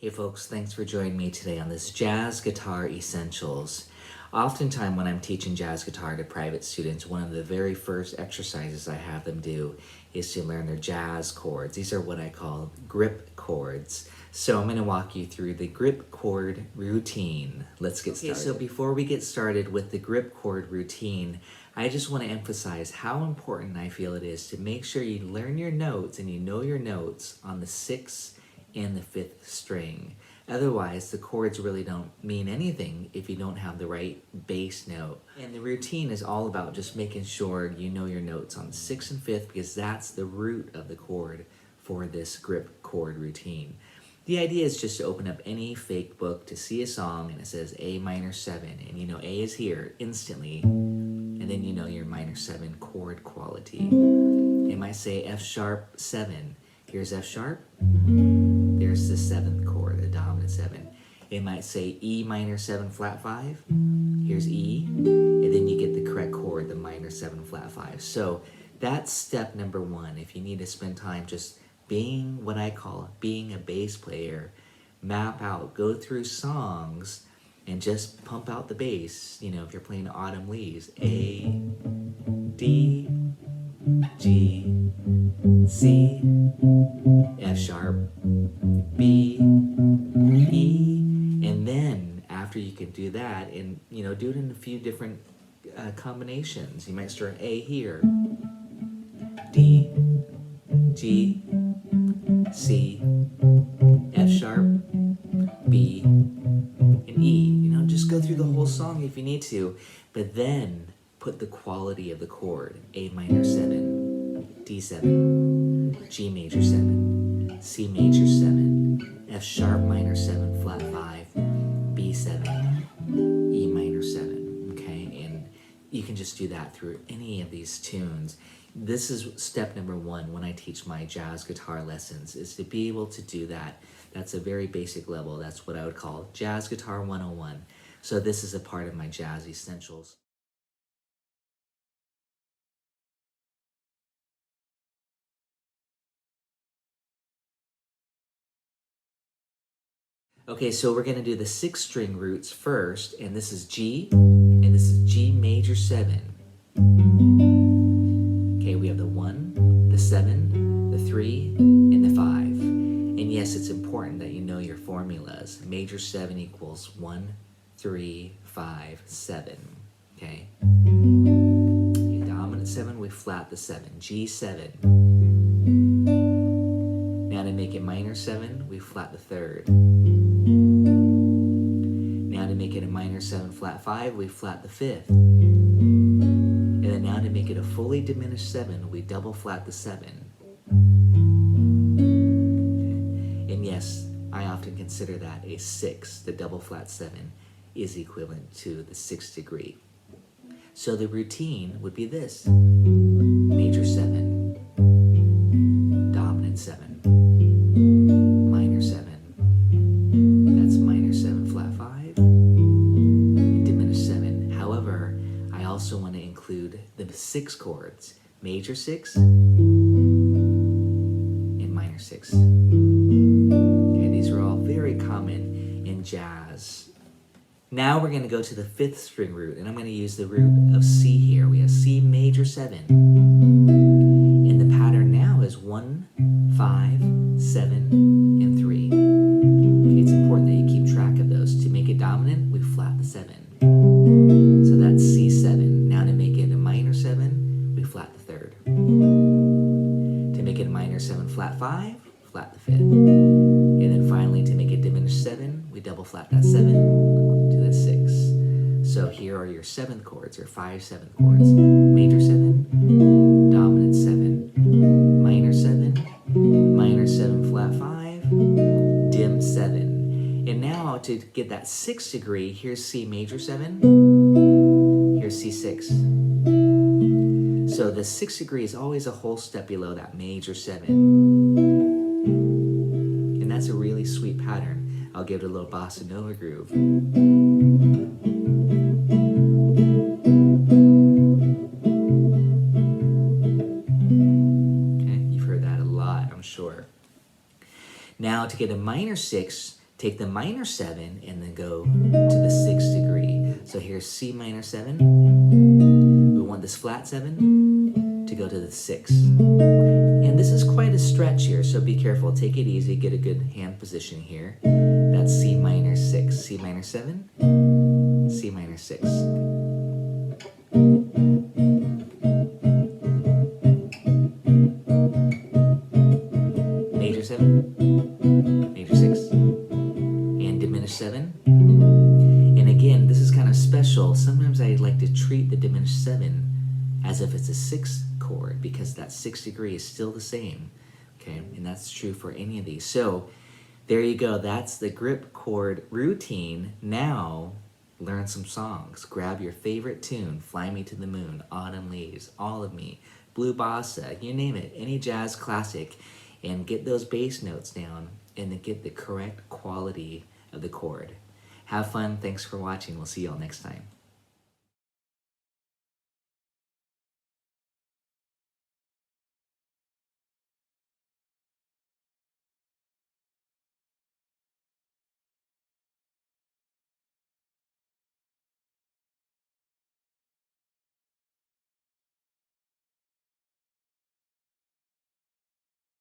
Hey folks, thanks for joining me today on this Jazz Guitar Essentials. Oftentimes when I'm teaching jazz guitar to private students, one of the very first exercises I have them do is to learn their jazz chords. These are what I call grip chords. So I'm going to walk you through the grip chord routine. Let's get started. So before we get started with the grip chord routine, I just want to emphasize how important I feel it is to make sure you learn your notes and you know your notes on the 6th and the 5th string. Otherwise, the chords really don't mean anything if you don't have the right bass note. And the routine is all about just making sure you know your notes on the 6th and 5th because that's the root of the chord for this grip chord routine. The idea is just to open up any fake book to see a song and it says A minor 7 and you know A is here instantly and then you know your minor 7 chord quality. It might say F sharp 7. Here's F sharp. There's the 7th chord, the dominant 7. It might say E minor 7 flat 5. Here's E. And then you get the correct chord, the minor 7 flat 5. So that's step number 1. If you need to spend time just being what I call being a bass player, map out, go through songs, and just pump out the bass. You know, if you're playing Autumn Leaves, A, D, G, C, F sharp, B, E, and then after you can do that, and you know, do it in a few different combinations. You might start A here, D, G, C, F sharp, B, and E. You know, just go through the whole song if you need to, but then put the quality of the chord, A minor 7, D7, G major 7, C major 7, F sharp minor 7 flat 5, B7, E minor 7, okay? And you can just do that through any of these tunes. This is step number 1 when I teach my jazz guitar lessons, is to be able to do that. That's a very basic level. That's what I would call Jazz Guitar 101. So this is a part of my Jazz Essentials. Okay, so we're gonna do the 6 string roots first, and this is G, and this is G major 7. Okay, we have the 1, the 7, the 3, and the 5. And yes, it's important that you know your formulas. Major 7 equals 1, 3, 5, 7, okay? Okay, dominant 7, we flat the 7, G7. Now to make it minor 7, we flat the 3rd. Now to make it a minor 7 flat 5, we flat the 5th. And then now to make it a fully diminished 7, we double flat the 7. Okay. And yes, I often consider that a 6. The double flat 7 is equivalent to the 6th degree. So the routine would be this: major 7, dominant 7, minor 7, that's minor 7 flat 5, and diminished 7. However, I also want to include the 6 chords, major 6 and minor 6. Okay, these are all very common in jazz. Now we're going to go to the 5th string root, and I'm going to use the root of C here. We have C major 7. And the pattern now is 1, 5, 7, and 3. Okay, it's important that you keep track of those. To make it dominant, we flat the 7. So that's C7. Now to make it a minor 7, we flat the 3rd. To make it a minor 7 flat 5, flat the 5th. And then finally, to make it diminished 7, we double flat that 7 to the 6. So here are your 7th chords, or 5 7th chords. Major 7, dominant 7, minor 7, minor 7 flat 5, dim 7. And now to get that 6th degree, here's C major 7, here's C6. So the 6th degree is always a whole step below that major 7. And that's a really sweet pattern. I'll give it a little bossa nova groove. Okay, you've heard that a lot, I'm sure. Now to get a minor 6, Take the minor 7 and then go to the 6th degree. So here's C minor 7. We want this flat 7 to go to the 6th. And this is quite a stretch here, so be careful. Take it easy, get a good hand position here. That's C minor 6. C minor 7, C minor 6. Major 7, major 6, and diminished 7. And again, this is kind of special. Sometimes I like to treat the diminished 7 as if it's a 6th chord, because that 6th degree is still the same, okay? And that's true for any of these. So there you go. That's the grip chord routine. Now learn some songs. Grab your favorite tune, Fly Me to the Moon, Autumn Leaves, All of Me, Blue Bossa, you name it, any jazz classic, and get those bass notes down and then get the correct quality of the chord. Have fun. Thanks for watching. We'll see you all next time.